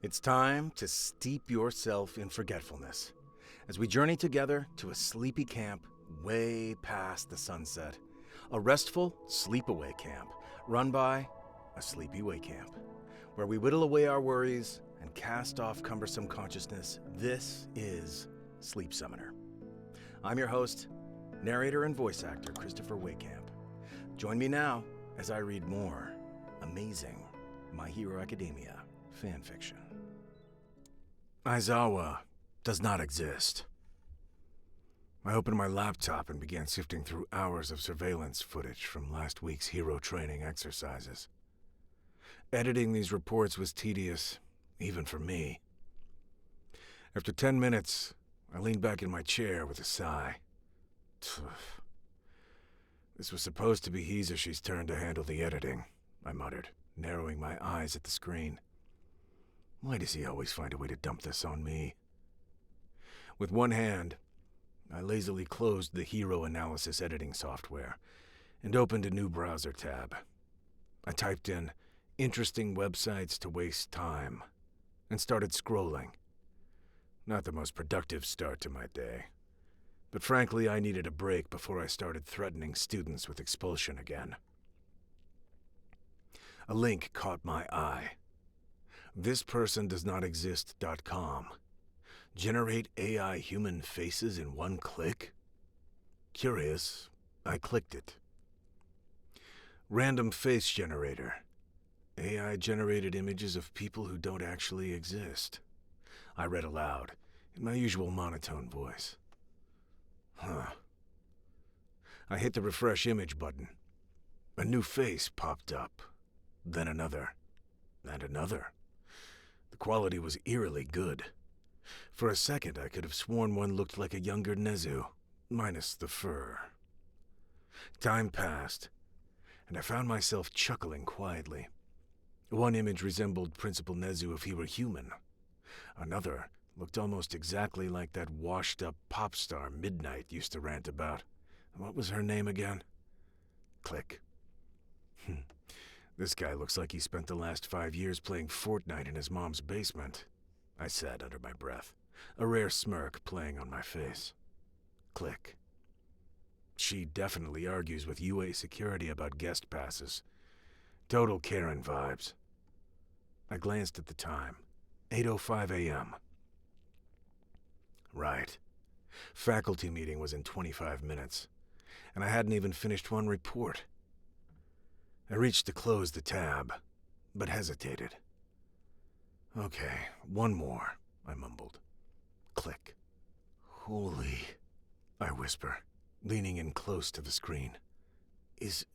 It's time to steep yourself in forgetfulness as we journey together to a sleepy camp way past the sunset. A restful sleep-away camp run by a sleepy-way camp, where we whittle away our worries and cast off cumbersome consciousness. This is Sleep Summoner. I'm your host, narrator and voice actor Christopher Waycamp. Join me now as I read more amazing My Hero Academia fanfiction. Aizawa does not exist. I opened my laptop and began sifting through hours of surveillance footage from last week's hero training exercises. Editing these reports was tedious, even for me. After 10 minutes, I leaned back in my chair with a sigh. This was supposed to be Hisashi's turn to handle the editing, I muttered, narrowing my eyes at the screen. Why does he always find a way to dump this on me? With one hand, I lazily closed the hero analysis editing software and opened a new browser tab. I typed in interesting websites to waste time and started scrolling. Not the most productive start to my day, but frankly I needed a break before I started threatening students with expulsion again. A link caught my eye. thispersondoesnotexist.com. Generate AI human faces in one click? Curious, I clicked it. Random face generator. AI-generated images of people who don't actually exist. I read aloud, in my usual monotone voice. I hit the refresh image button. A new face popped up. Then another. And another. The quality was eerily good. For a second, I could have sworn one looked like a younger Nezu, minus the fur. Time passed, and I found myself chuckling quietly. One image resembled Principal Nezu if he were human. Another looked almost exactly like that washed-up pop star Midnight used to rant about. What was her name again? Click. This guy looks like he spent the last 5 years playing Fortnite in his mom's basement, I said under my breath, a rare smirk playing on my face. Click. She definitely argues with UA security about guest passes. Total Karen vibes. I glanced at the time. 8:05 a.m. Right. Faculty meeting was in 25 minutes, and I hadn't even finished one report. I reached to close the tab, but hesitated. Okay, one more, I mumbled. Click. Holy, I whisper, leaning in close to the screen. Is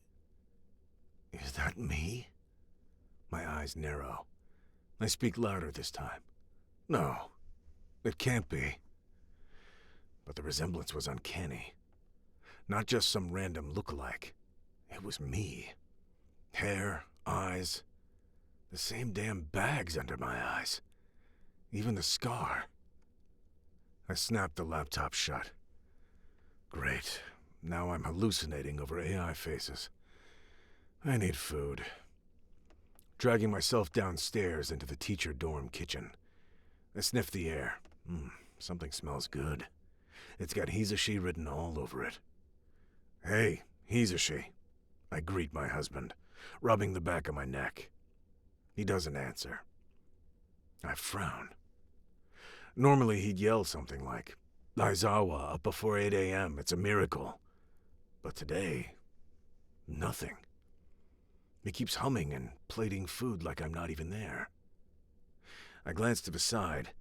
that me? My eyes narrow. I speak louder this time. No, it can't be. But the resemblance was uncanny. Not just some random look-alike. It was me. Hair, eyes, the same damn bags under my eyes. Even the scar. I snapped the laptop shut. Great. Now I'm hallucinating over AI faces. I need food. Dragging myself downstairs into the teacher dorm kitchen. I sniffed the air. Something smells good. It's got Hisashi written all over it. Hey, Hisashi. I greet my husband, rubbing the back of my neck. He doesn't answer. I frown. Normally he'd yell something like, Aizawa, up before 8 a.m., it's a miracle. But today, nothing. He keeps humming and plating food like I'm not even there. I glanced to the side,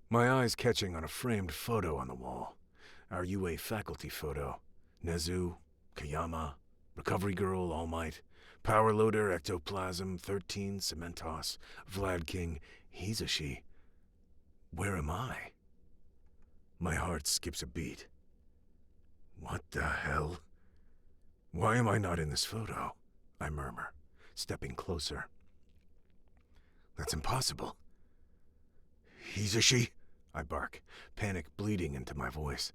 my eyes catching on a framed photo on the wall. Our UA faculty photo. Nezu, Kayama, Recovery Girl, All Might, Power Loader, Ectoplasm, 13, Cementos, Vlad King, Hisashi. Where am I? My heart skips a beat. What the hell? Why am I not in this photo? I murmur, stepping closer. That's impossible. Hisashi? I bark, panic bleeding into my voice.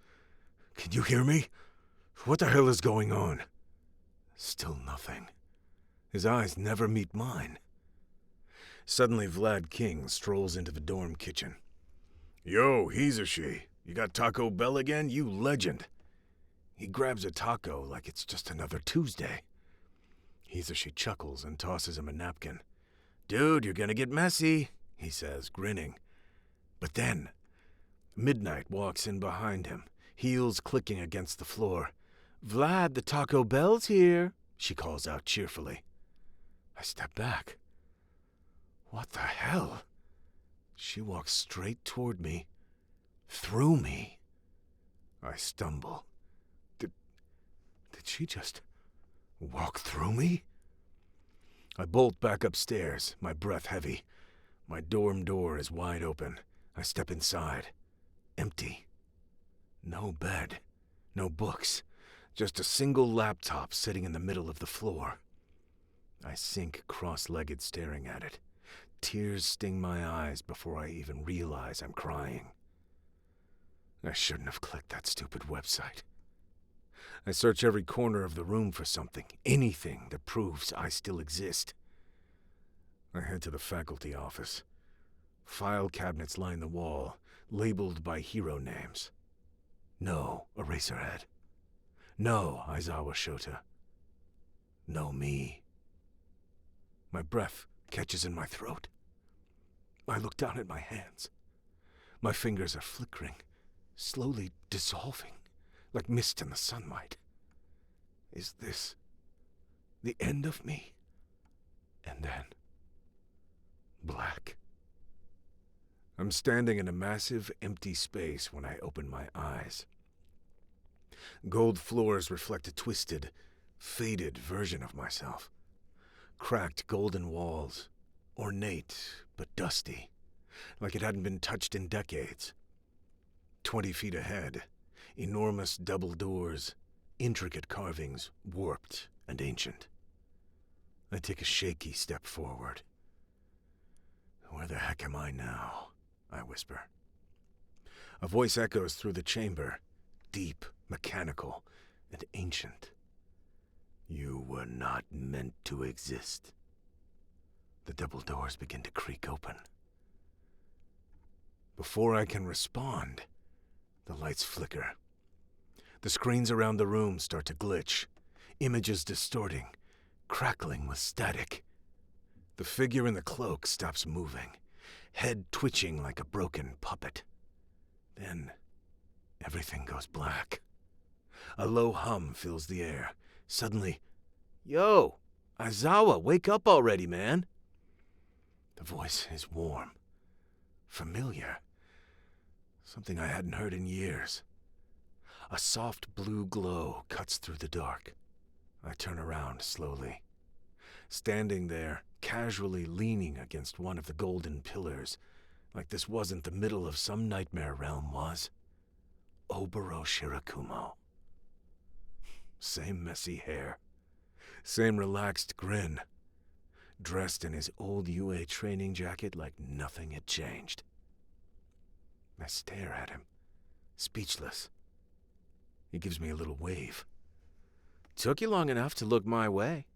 Can you hear me? What the hell is going on? Still nothing. His eyes never meet mine. Suddenly, Vlad King strolls into the dorm kitchen. "Yo, Hizashi, you got Taco Bell again? You legend." He grabs a taco like it's just another Tuesday. Hizashi chuckles and tosses him a napkin. "Dude, you're gonna get messy," he says, grinning. But then, Midnight walks in behind him, heels clicking against the floor. "Vlad, the Taco Bell's here," she calls out cheerfully. I step back. What the hell? She walks straight toward me, through me. I stumble. Did she just walk through me? I bolt back upstairs, my breath heavy. My dorm door is wide open. I step inside. Empty. No bed. No books. Just a single laptop sitting in the middle of the floor. I sink cross-legged staring at it. Tears sting my eyes before I even realize I'm crying. I shouldn't have clicked that stupid website. I search every corner of the room for something, anything that proves I still exist. I head to the faculty office. File cabinets line the wall, labeled by hero names. No Eraserhead. No Aizawa Shota. No me. My breath catches in my throat. I look down at my hands. My fingers are flickering, slowly dissolving, like mist in the sunlight. Is this the end of me? And then, black. I'm standing in a massive, empty space when I open my eyes. Gold floors reflect a twisted, faded version of myself. Cracked golden walls, ornate but dusty, like it hadn't been touched in decades. 20 feet ahead, enormous double doors, intricate carvings, warped and ancient. I take a shaky step forward. "Where the heck am I now?" I whisper. A voice echoes through the chamber, deep, mechanical, and ancient. "You were not meant to exist." The double doors begin to creak open. Before I can respond, the lights flicker. The screens around the room start to glitch, images distorting, crackling with static. The figure in the cloak stops moving, head twitching like a broken puppet. Then, everything goes black. A low hum fills the air. Suddenly, "Yo, Aizawa, wake up already, man." The voice is warm, familiar, something I hadn't heard in years. A soft blue glow cuts through the dark. I turn around slowly. Standing there, casually leaning against one of the golden pillars, like this wasn't the middle of some nightmare realm, was Oboro Shirakumo. Same messy hair, same relaxed grin, dressed in his old UA training jacket like nothing had changed. I stare at him, speechless. He gives me a little wave. "Took you long enough to look my way."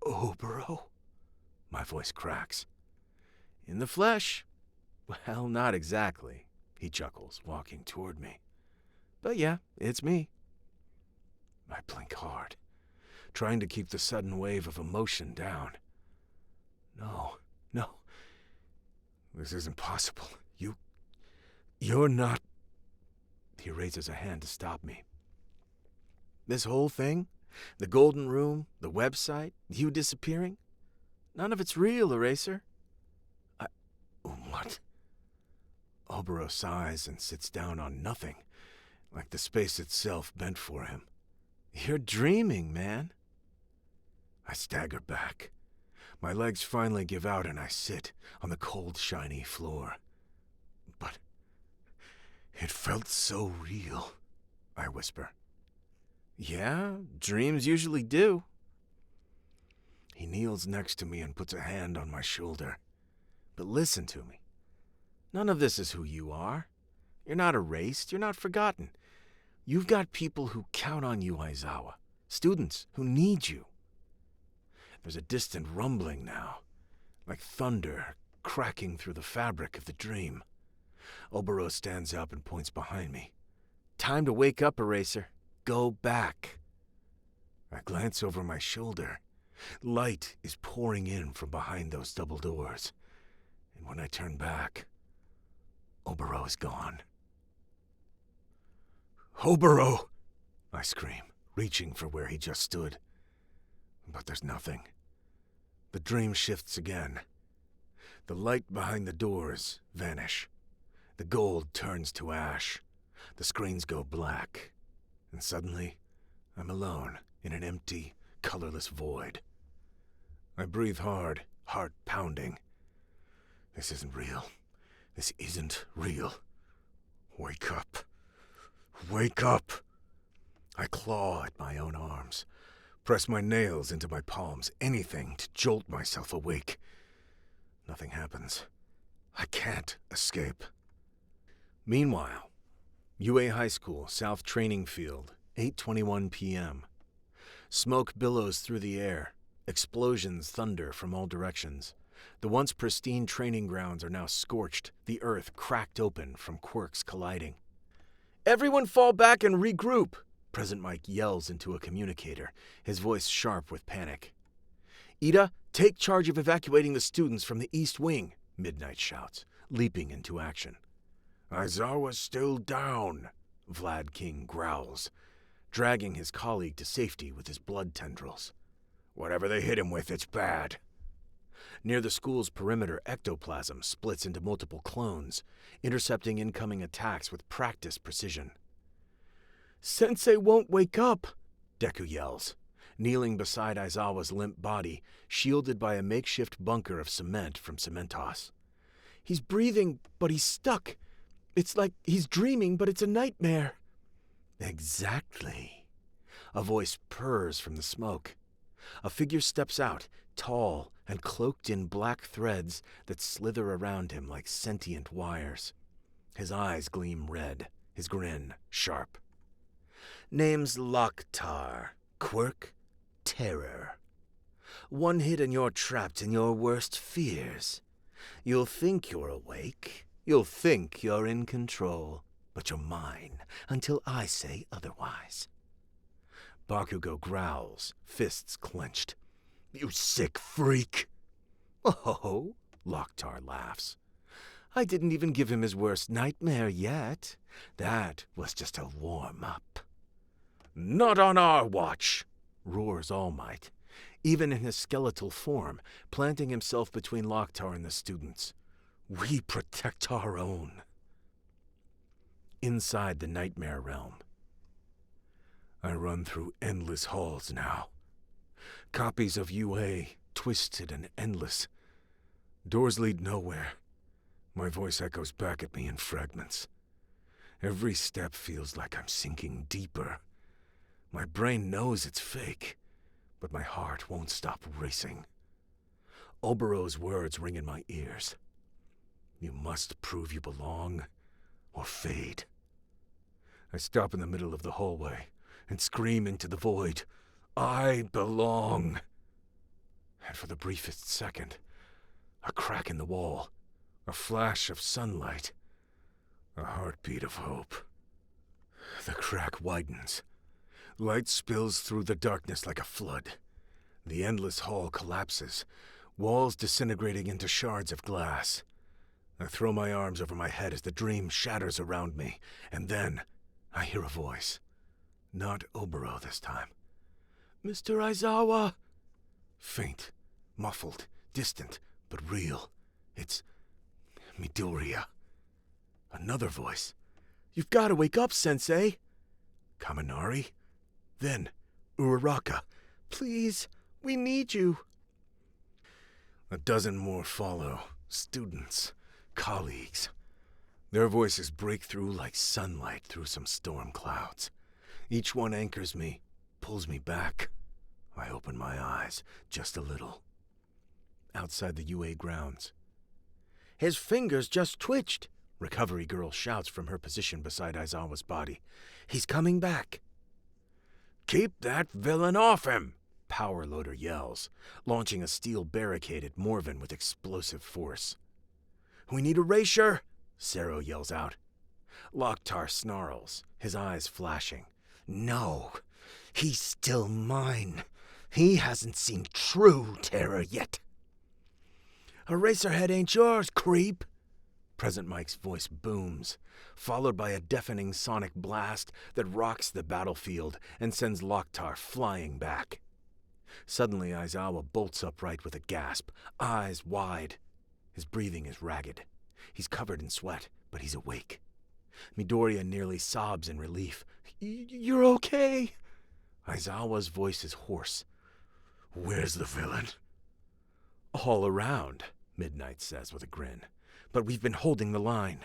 "Oboro?" My voice cracks. "In the flesh? Well, not exactly," he chuckles, walking toward me. "But yeah, it's me." I blink hard, trying to keep the sudden wave of emotion down. No. This isn't possible. You're not... He raises a hand to stop me. "This whole thing, the golden room, the website, you disappearing, none of it's real, Eraser." What? Oboro sighs and sits down on nothing, like the space itself bent for him. "You're dreaming, man." I stagger back. My legs finally give out and I sit on the cold, shiny floor. But it felt so real, I whisper. "Yeah, dreams usually do." He kneels next to me and puts a hand on my shoulder. "But listen to me. None of this is who you are. You're not erased. You're not forgotten. You've got people who count on you, Aizawa. Students who need you." There's a distant rumbling now, like thunder cracking through the fabric of the dream. Oboro stands up and points behind me. Time to wake up, Eraser. Go back. I glance over my shoulder. Light is pouring in from behind those double doors. And when I turn back, Oboro is gone. Oboro! I scream, reaching for where he just stood. But there's nothing. The dream shifts again. The light behind the doors vanish. The gold turns to ash. The screens go black. And suddenly, I'm alone in an empty, colorless void. I breathe hard, heart pounding. This isn't real. This isn't real. Wake up. Wake up! I claw at my own arms, press my nails into my palms, anything to jolt myself awake. Nothing happens. I can't escape. Meanwhile, UA High School, South Training Field, 8:21 p.m. Smoke billows through the air. Explosions thunder from all directions. The once pristine training grounds are now scorched, the earth cracked open from quirks colliding. Everyone fall back and regroup, Present Mike yells into a communicator, his voice sharp with panic. Ida, take charge of evacuating the students from the East Wing, Midnight shouts, leaping into action. Aizawa's still down, Vlad King growls, dragging his colleague to safety with his blood tendrils. Whatever they hit him with, it's bad. Near the school's perimeter, ectoplasm splits into multiple clones, intercepting incoming attacks with practiced precision. Sensei won't wake up, Deku yells, kneeling beside Aizawa's limp body, shielded by a makeshift bunker of cement from Cementos. He's breathing, but he's stuck. It's like he's dreaming, but it's a nightmare. Exactly. A voice purrs from the smoke. A figure steps out, tall and cloaked in black threads that slither around him like sentient wires. His eyes gleam red, his grin sharp. Name's Loktar, quirk, terror. One hit and you're trapped in your worst fears. You'll think you're awake, you'll think you're in control, but you're mine until I say otherwise. Bakugo growls, fists clenched. You sick freak! Oh, Loktar laughs. I didn't even give him his worst nightmare yet. That was just a warm-up. Not on our watch, roars All Might, even in his skeletal form, planting himself between Loktar and the students. We protect our own. Inside the nightmare realm, I run through endless halls now. Copies of UA, twisted and endless. Doors lead nowhere. My voice echoes back at me in fragments. Every step feels like I'm sinking deeper. My brain knows it's fake, but my heart won't stop racing. Oboro's words ring in my ears. You must prove you belong, or fade. I stop in the middle of the hallway and scream into the void, I belong. And for the briefest second, a crack in the wall, a flash of sunlight, a heartbeat of hope. The crack widens. Light spills through the darkness like a flood. The endless hall collapses, walls disintegrating into shards of glass. I throw my arms over my head as the dream shatters around me, and then I hear a voice. Not Oboro this time. Mr. Aizawa! Faint, muffled, distant, but real. It's Midoriya. Another voice. You've got to wake up, Sensei. Kaminari? Then Uraraka. Please, we need you. A dozen more follow. Students, colleagues. Their voices break through like sunlight through some storm clouds. Each one anchors me, pulls me back. I open my eyes just a little. Outside the UA grounds. His fingers just twitched, Recovery Girl shouts from her position beside Aizawa's body. He's coming back. Keep that villain off him, power loader yells, launching a steel barricade at Morven with explosive force. "We need erasure!" Sero yells out. Loktar snarls, his eyes flashing. "No, he's still mine. He hasn't seen true terror yet." "Eraserhead ain't yours, creep!" Present Mike's voice booms, followed by a deafening sonic blast that rocks the battlefield and sends Loktar flying back. Suddenly, Aizawa bolts upright with a gasp, eyes wide. His breathing is ragged. He's covered in sweat, but he's awake. Midoriya nearly sobs in relief. "You're okay?" Aizawa's voice is hoarse. "Where's the villain?" "All around," Midnight says with a grin. "But we've been holding the line."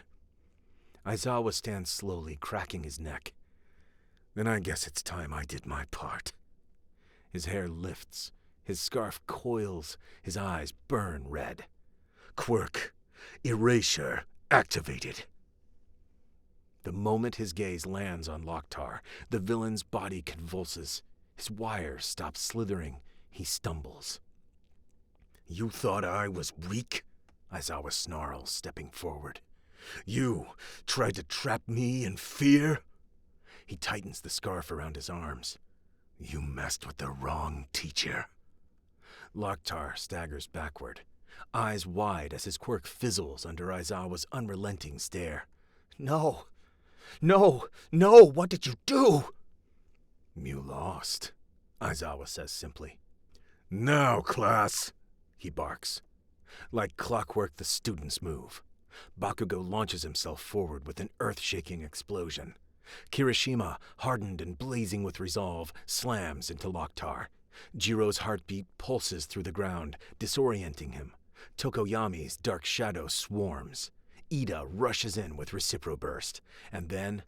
Aizawa stands slowly, cracking his neck. "Then I guess it's time I did my part." His hair lifts, his scarf coils, his eyes burn red. "Quirk, erasure activated." The moment his gaze lands on Loktar, the villain's body convulses. His wires stop slithering. He stumbles. "You thought I was weak?" Aizawa snarls, stepping forward. "You tried to trap me in fear?" He tightens the scarf around his arms. "You messed with the wrong teacher." Loktar staggers backward, eyes wide as his quirk fizzles under Aizawa's unrelenting stare. "No! No! No! What did you do?" "You lost," Aizawa says simply. "Now, class!" he barks. Like clockwork, the students move. Bakugo launches himself forward with an earth-shaking explosion. Kirishima, hardened and blazing with resolve, slams into Loktar. Jiro's heartbeat pulses through the ground, disorienting him. Tokoyami's dark shadow swarms. Ida rushes in with Reciproburst. And then,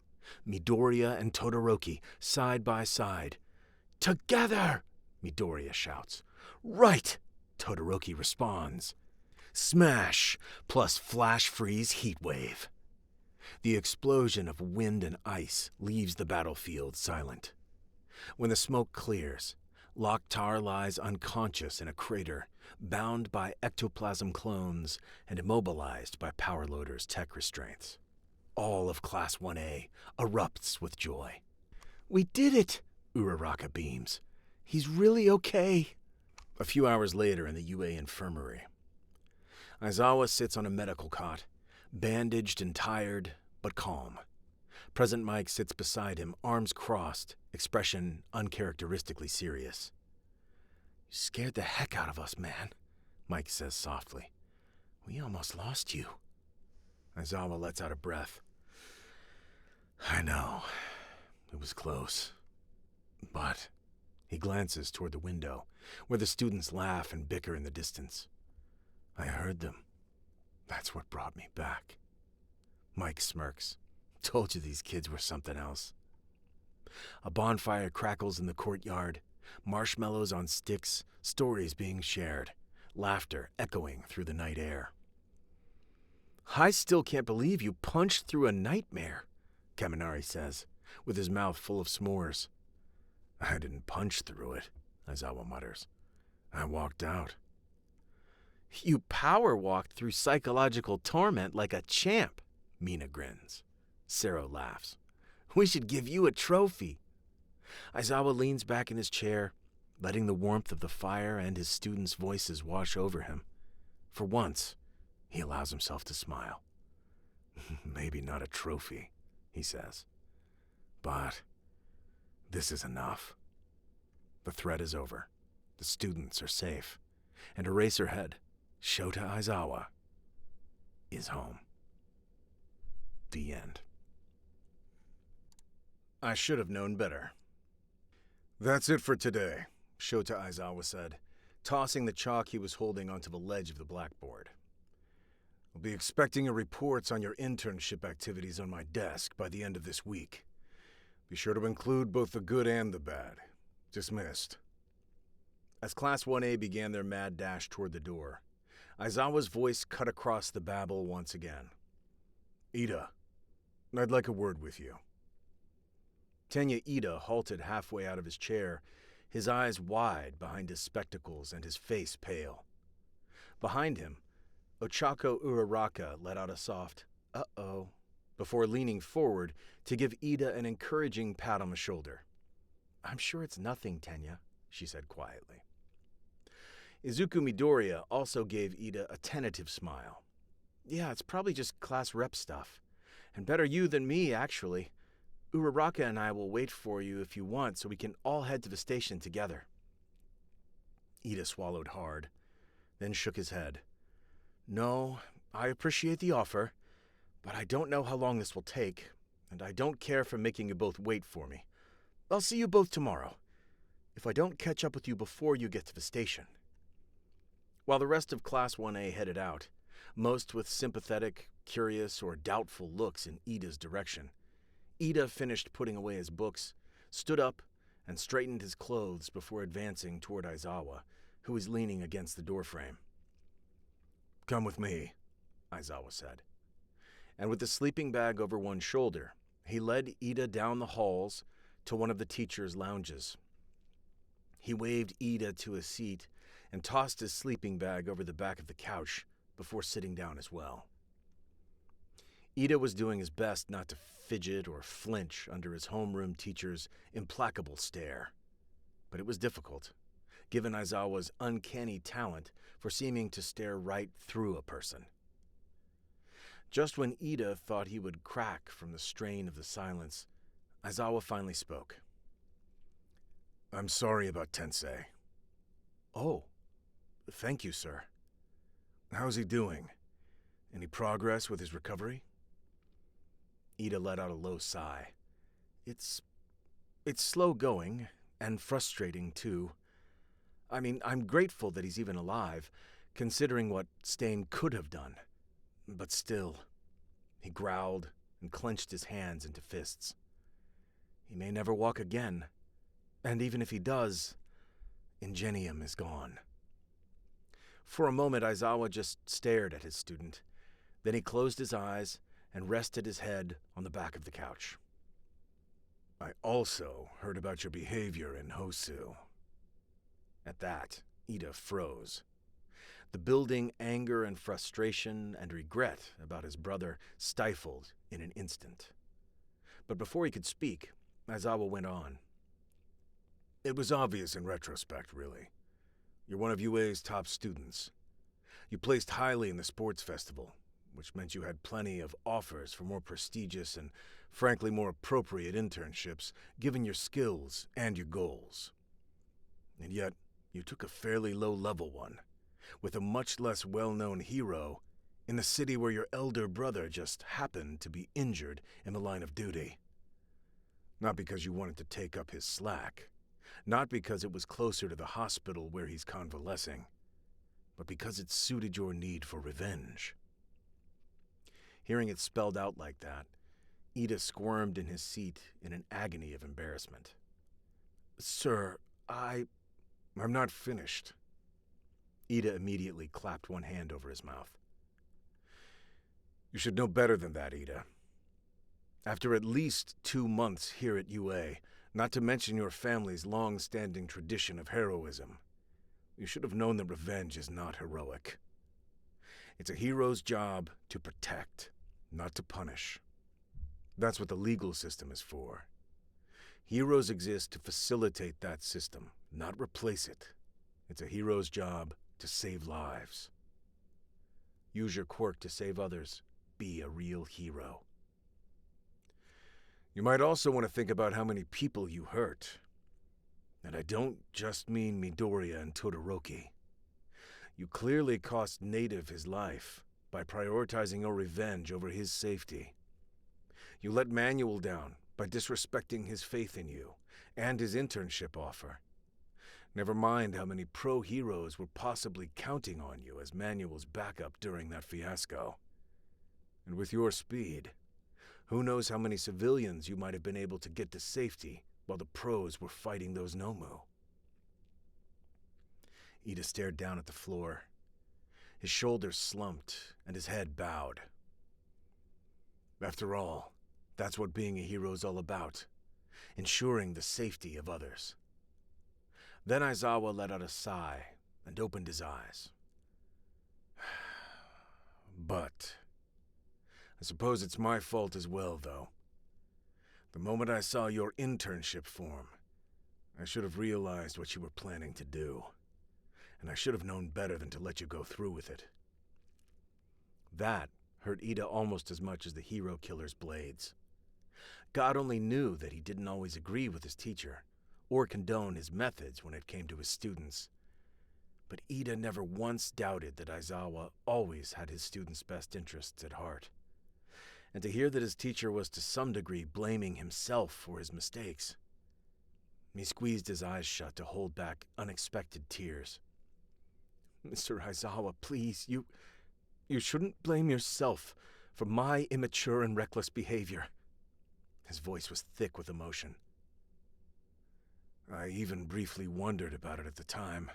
Midoriya and Todoroki, side by side. "Together!" Midoriya shouts. "Right!" Todoroki responds. Smash, plus Flash Freeze Heatwave. The explosion of wind and ice leaves the battlefield silent. When the smoke clears, Loktar lies unconscious in a crater, bound by ectoplasm clones and immobilized by Power Loader's tech restraints. All of Class 1A erupts with joy. "We did it!" Uraraka beams. "He's really okay." A few hours later in the UA infirmary, Aizawa sits on a medical cot, bandaged and tired, but calm. Present Mike sits beside him, arms crossed, expression uncharacteristically serious. "You scared the heck out of us, man," Mike says softly. "We almost lost you." Aizawa lets out a breath. "I know. It was close. But..." He glances toward the window, where the students laugh and bicker in the distance. "I heard them. That's what brought me back." Mike smirks. "Told you these kids were something else." A bonfire crackles in the courtyard, marshmallows on sticks, stories being shared, laughter echoing through the night air. "I still can't believe you punched through a nightmare," Kaminari says, with his mouth full of s'mores. "I didn't punch through it," Aizawa mutters. "I walked out." "You power walked through psychological torment like a champ," Mina grins. Sero laughs. "We should give you a trophy." Aizawa leans back in his chair, letting the warmth of the fire and his students' voices wash over him. For once, he allows himself to smile. "Maybe not a trophy," he says. "But this is enough." The threat is over. The students are safe. And Eraserhead, Shota Aizawa, is home. The end. I should have known better. "That's it for today," Shota Aizawa said, tossing the chalk he was holding onto the ledge of the blackboard. "I'll be expecting your reports on your internship activities on my desk by the end of this week. Be sure to include both the good and the bad. Dismissed." As Class 1A began their mad dash toward the door, Aizawa's voice cut across the babble once again. "Ida, I'd like a word with you." Tenya Ida halted halfway out of his chair, his eyes wide behind his spectacles and his face pale. Behind him, Ochako Uraraka let out a soft, "Uh-oh," before leaning forward to give Ida an encouraging pat on the shoulder. "I'm sure it's nothing, Tenya," she said quietly. Izuku Midoriya also gave Ida a tentative smile. "Yeah, it's probably just class rep stuff. And better you than me, actually. Uraraka and I will wait for you if you want so we can all head to the station together." Ida swallowed hard, then shook his head. "No, I appreciate the offer, but I don't know how long this will take, and I don't care for making you both wait for me. I'll see you both tomorrow, if I don't catch up with you before you get to the station." While the rest of Class 1A headed out, most with sympathetic, curious, or doubtful looks in Ida's direction, Ida finished putting away his books, stood up, and straightened his clothes before advancing toward Aizawa, who was leaning against the doorframe. "Come with me," Aizawa said. And with the sleeping bag over one shoulder, he led Ida down the halls to one of the teachers' lounges. He waved Ida to a seat and tossed his sleeping bag over the back of the couch before sitting down as well. Ida was doing his best not to fidget or flinch under his homeroom teacher's implacable stare. But it was difficult, given Aizawa's uncanny talent for seeming to stare right through a person. Just when Ida thought he would crack from the strain of the silence, Aizawa finally spoke. "I'm sorry about Tensei." "Oh, thank you, sir." "How's he doing? Any progress with his recovery?" Ida let out a low sigh. It's slow going, and frustrating, too. I mean, I'm grateful that he's even alive, considering what Stain could have done. But still," he growled and clenched his hands into fists. "He may never walk again, and even if he does, Ingenium is gone." For a moment, Aizawa just stared at his student. Then he closed his eyes and rested his head on the back of the couch. "I also heard about your behavior in Hosu." At that, Ida froze. The building anger and frustration and regret about his brother stifled in an instant. But before he could speak, Aizawa went on. "It was obvious in retrospect, really. You're one of UA's top students. You placed highly in the sports festival, which meant you had plenty of offers for more prestigious and, frankly, more appropriate internships, given your skills and your goals. And yet, you took a fairly low-level one, with a much less well-known hero, in the city where your elder brother just happened to be injured in the line of duty. Not because you wanted to take up his slack, not because it was closer to the hospital where he's convalescing, but because it suited your need for revenge." Hearing it spelled out like that, Ida squirmed in his seat in an agony of embarrassment. "Sir, I'm not finished." Ida immediately clapped one hand over his mouth. "You should know better than that, Ida. After at least 2 months here at UA, not to mention your family's long-standing tradition of heroism, you should have known that revenge is not heroic. It's a hero's job to protect, not to punish. That's what the legal system is for. Heroes exist to facilitate that system, not replace it. It's a hero's job to save lives. Use your quirk to save others. Be a real hero. You might also want to think about how many people you hurt. And I don't just mean Midoriya and Todoroki. You clearly cost Native his life by prioritizing your revenge over his safety. You let Manuel down by disrespecting his faith in you and his internship offer. Never mind how many pro-heroes were possibly counting on you as Manuel's backup during that fiasco. And with your speed, who knows how many civilians you might have been able to get to safety while the pros were fighting those Nomu." Ida stared down at the floor. His shoulders slumped and his head bowed. After all, that's what being a hero is all about, ensuring the safety of others. Then Aizawa let out a sigh and opened his eyes. But I suppose it's my fault as well, though. The moment I saw your internship form, I should have realized what you were planning to do, and I should have known better than to let you go through with it. That hurt Ida almost as much as the hero killer's blades. God only knew that he didn't always agree with his teacher, or condone his methods when it came to his students. But Ida never once doubted that Aizawa always had his students' best interests at heart. And to hear that his teacher was to some degree blaming himself for his mistakes. He squeezed his eyes shut to hold back unexpected tears. Mr. Aizawa, please, you shouldn't blame yourself for my immature and reckless behavior. His voice was thick with emotion. I even briefly wondered about it at the time,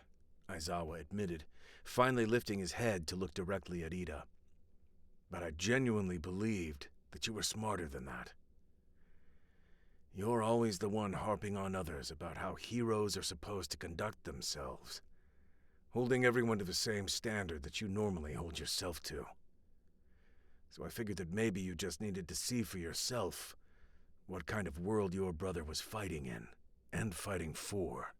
Aizawa admitted, finally lifting his head to look directly at Ida. But I genuinely believed that you were smarter than that. You're always the one harping on others about how heroes are supposed to conduct themselves, holding everyone to the same standard that you normally hold yourself to. So I figured that maybe you just needed to see for yourself what kind of world your brother was fighting in, and fighting for.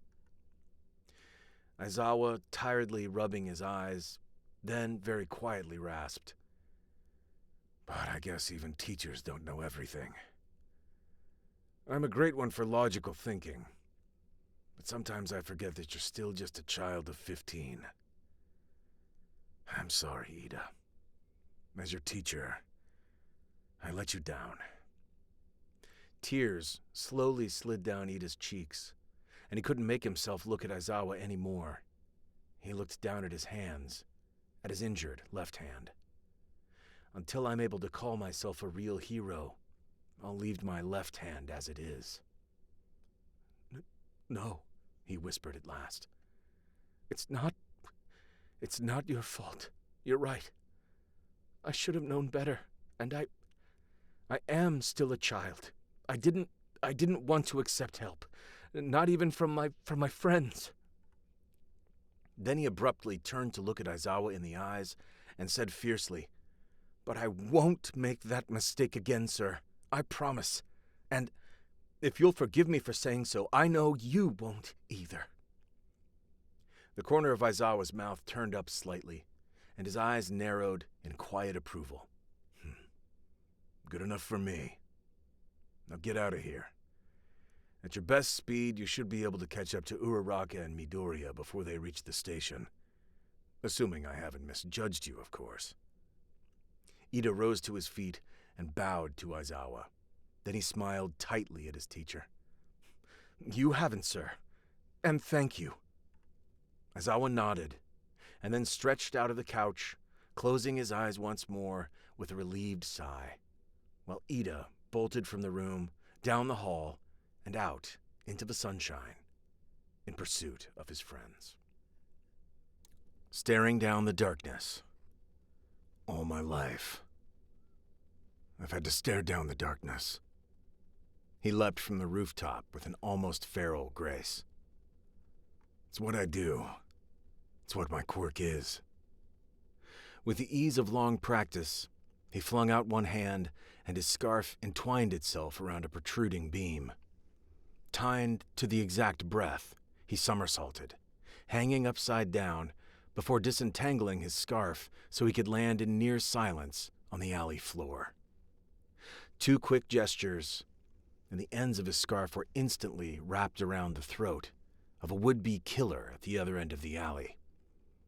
Aizawa, tiredly rubbing his eyes, then very quietly rasped, But I guess even teachers don't know everything. I'm a great one for logical thinking, but sometimes I forget that you're still just a child of 15. I'm sorry, Ida. As your teacher, I let you down. Tears slowly slid down Ida's cheeks, and he couldn't make himself look at Aizawa anymore. He looked down at his hands, at his injured left hand. Until I'm able to call myself a real hero, I'll leave my left hand as it is. No, he whispered at last. It's not your fault. You're right. I should have known better, and I am still a child. I didn't want to accept help, not even from my friends. Then he abruptly turned to look at Aizawa in the eyes and said fiercely, "But I won't make that mistake again, sir. I promise. And if you'll forgive me for saying so, I know you won't either." The corner of Aizawa's mouth turned up slightly, and his eyes narrowed in quiet approval. Good enough for me. Now get out of here. At your best speed, you should be able to catch up to Uraraka and Midoriya before they reach the station. Assuming I haven't misjudged you, of course. Ida rose to his feet and bowed to Aizawa. Then he smiled tightly at his teacher. You haven't, sir. And thank you. Aizawa nodded, and then stretched out of the couch, closing his eyes once more with a relieved sigh, while Ida bolted from the room, down the hall, and out into the sunshine, in pursuit of his friends. Staring down the darkness. All my life, I've had to stare down the darkness. He leapt from the rooftop with an almost feral grace. It's what I do. It's what my quirk is. With the ease of long practice, he flung out one hand, and his scarf entwined itself around a protruding beam. Timed to the exact breath, he somersaulted, hanging upside down, before disentangling his scarf so he could land in near silence on the alley floor. 2 quick gestures, and the ends of his scarf were instantly wrapped around the throat of a would-be killer at the other end of the alley.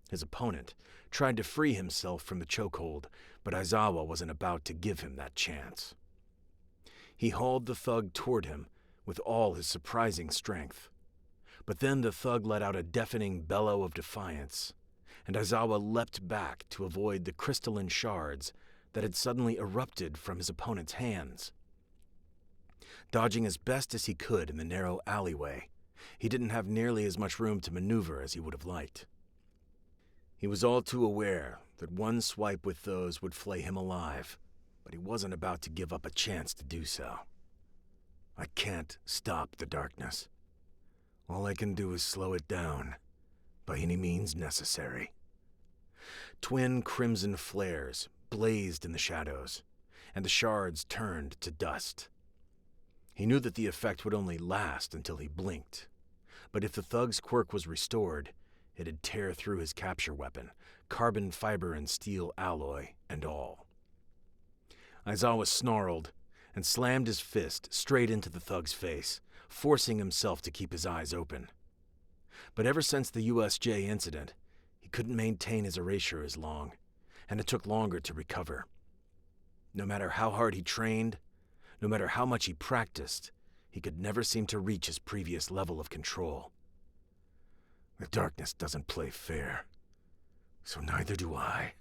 His opponent tried to free himself from the chokehold, but Aizawa wasn't about to give him that chance. He hauled the thug toward him with all his surprising strength. But then the thug let out a deafening bellow of defiance, and Aizawa leapt back to avoid the crystalline shards that had suddenly erupted from his opponent's hands. Dodging as best as he could in the narrow alleyway, he didn't have nearly as much room to maneuver as he would have liked. He was all too aware that one swipe with those would flay him alive, but he wasn't about to give up a chance to do so. I can't stop the darkness. All I can do is slow it down, by any means necessary. Twin crimson flares blazed in the shadows, and the shards turned to dust. He knew that the effect would only last until he blinked, but if the thug's quirk was restored, it'd tear through his capture weapon, carbon fiber and steel alloy and all. Aizawa snarled and slammed his fist straight into the thug's face, forcing himself to keep his eyes open. But ever since the USJ incident, he couldn't maintain his erasure as long, and it took longer to recover. No matter how hard he trained, no matter how much he practiced, he could never seem to reach his previous level of control. The darkness doesn't play fair, so neither do I.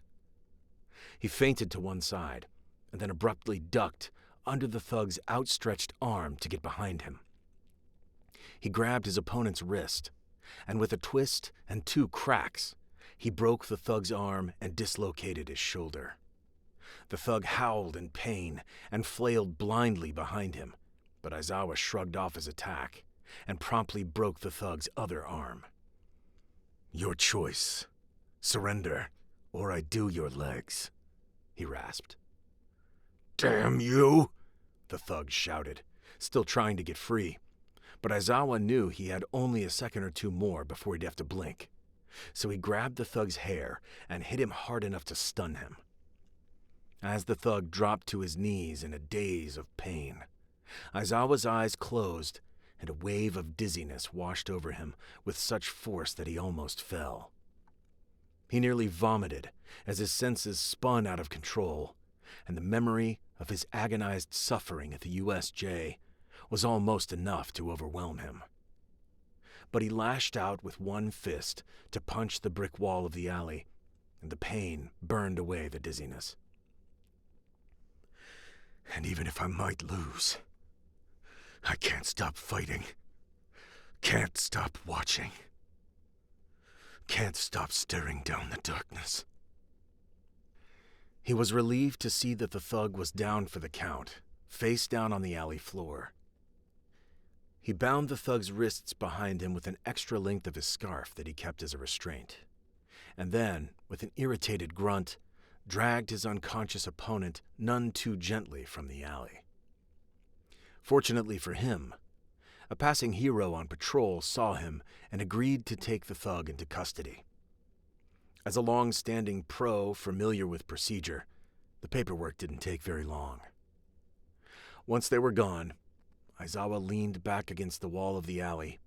He feinted to one side, and then abruptly ducked under the thug's outstretched arm to get behind him. He grabbed his opponent's wrist, and with a twist and 2 cracks, he broke the thug's arm and dislocated his shoulder. The thug howled in pain and flailed blindly behind him, but Aizawa shrugged off his attack and promptly broke the thug's other arm. "Your choice. Surrender, or I do your legs," he rasped. "Damn you!" the thug shouted, still trying to get free. But Aizawa knew he had only a second or two more before he'd have to blink, so he grabbed the thug's hair and hit him hard enough to stun him. As the thug dropped to his knees in a daze of pain, Aizawa's eyes closed and a wave of dizziness washed over him with such force that he almost fell. He nearly vomited as his senses spun out of control, and the memory of his agonized suffering at the USJ was almost enough to overwhelm him. But he lashed out with one fist to punch the brick wall of the alley, and the pain burned away the dizziness. And even if I might lose, I can't stop fighting. Can't stop watching. Can't stop staring down the darkness. He was relieved to see that the thug was down for the count, face down on the alley floor. He bound the thug's wrists behind him with an extra length of his scarf that he kept as a restraint, and then, with an irritated grunt, dragged his unconscious opponent none too gently from the alley. Fortunately for him, a passing hero on patrol saw him and agreed to take the thug into custody. As a long-standing pro familiar with procedure, the paperwork didn't take very long. Once they were gone, Aizawa leaned back against the wall of the alley.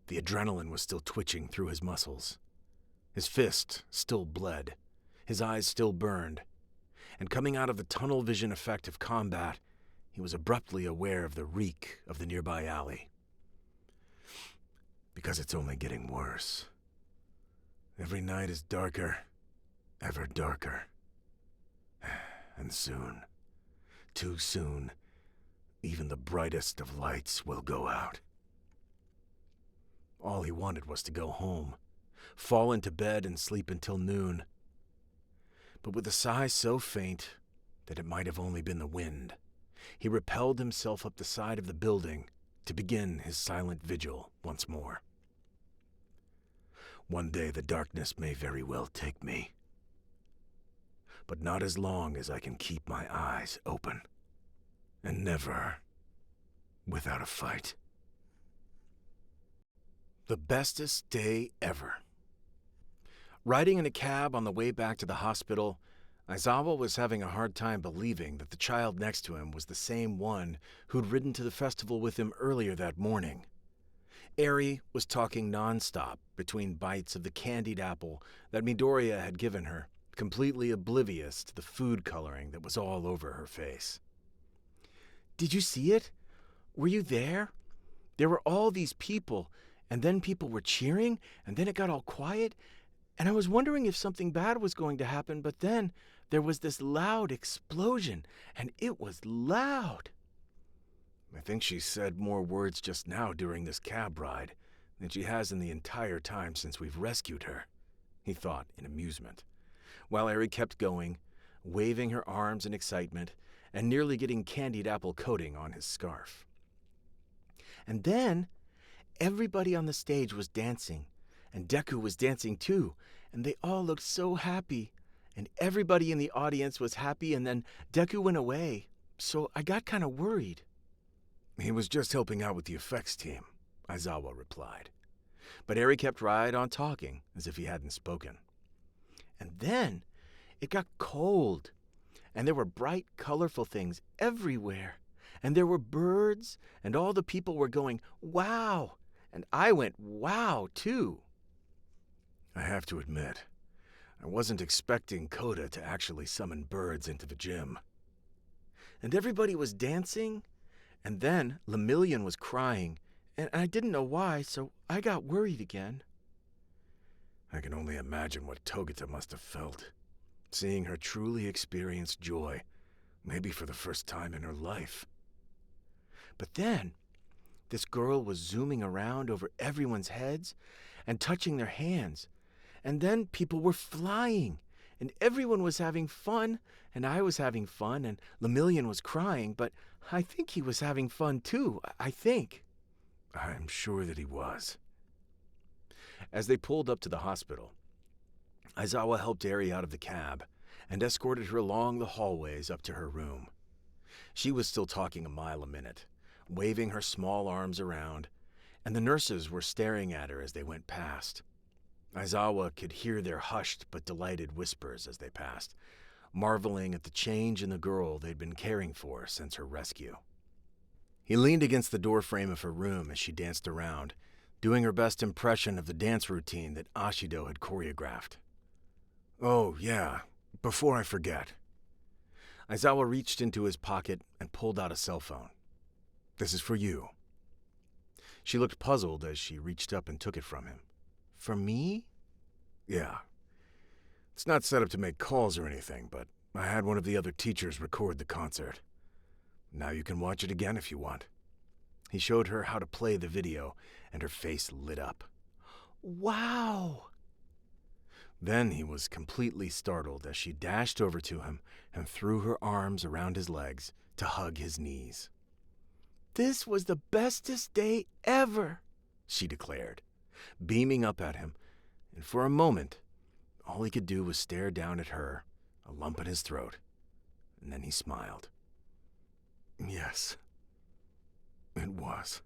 The adrenaline was still twitching through his muscles. His fist still bled, his eyes still burned, and coming out of the tunnel vision effect of combat, he was abruptly aware of the reek of the nearby alley. Because it's only getting worse. Every night is darker, ever darker. And soon, too soon, even the brightest of lights will go out. All he wanted was to go home, fall into bed and sleep until noon. But with a sigh so faint that it might have only been the wind, he repelled himself up the side of the building to begin his silent vigil once more. One day the darkness may very well take me, but not as long as I can keep my eyes open, and never without a fight. The bestest day ever. Riding in a cab on the way back to the hospital, Aizawa was having a hard time believing that the child next to him was the same one who'd ridden to the festival with him earlier that morning. Eri was talking nonstop between bites of the candied apple that Midoriya had given her, completely oblivious to the food coloring that was all over her face. "Did you see it? Were you there? There were all these people, and then people were cheering, and then it got all quiet, and I was wondering if something bad was going to happen, but then there was this loud explosion, and it was loud." I think she said more words just now during this cab ride than she has in the entire time since we've rescued her, he thought in amusement, while Eri kept going, waving her arms in excitement and nearly getting candied apple coating on his scarf. And then everybody on the stage was dancing, and Deku was dancing too, and they all looked so happy, and everybody in the audience was happy, and then Deku went away, so I got kind of worried. He was just helping out with the effects team, Aizawa replied. But Eri kept right on talking, as if he hadn't spoken. And then it got cold, and there were bright, colorful things everywhere, and there were birds, and all the people were going, wow, and I went, wow, too. I have to admit, I wasn't expecting Koda to actually summon birds into the gym. And everybody was dancing, and then Lemillion was crying, and I didn't know why, so I got worried again. I can only imagine what Togata must have felt, seeing her truly experience joy, maybe for the first time in her life. But then, this girl was zooming around over everyone's heads and touching their hands, and then people were flying, and everyone was having fun, and I was having fun, and Lemillion was crying, but I think he was having fun too, I think. I'm sure that he was. As they pulled up to the hospital, Aizawa helped Eri out of the cab and escorted her along the hallways up to her room. She was still talking a mile a minute, waving her small arms around, and the nurses were staring at her as they went past. Aizawa could hear their hushed but delighted whispers as they passed, marveling at the change in the girl they'd been caring for since her rescue. He leaned against the doorframe of her room as she danced around, doing her best impression of the dance routine that Ashido had choreographed. Oh, yeah, before I forget. Aizawa reached into his pocket and pulled out a cell phone. This is for you. She looked puzzled as she reached up and took it from him. For me? Yeah. It's not set up to make calls or anything, but I had one of the other teachers record the concert. Now you can watch it again if you want. He showed her how to play the video, and her face lit up. Wow! Then he was completely startled as she dashed over to him and threw her arms around his legs to hug his knees. This was the bestest day ever, she declared, beaming up at him, and for a moment, all he could do was stare down at her, a lump in his throat, and then he smiled. Yes, it was.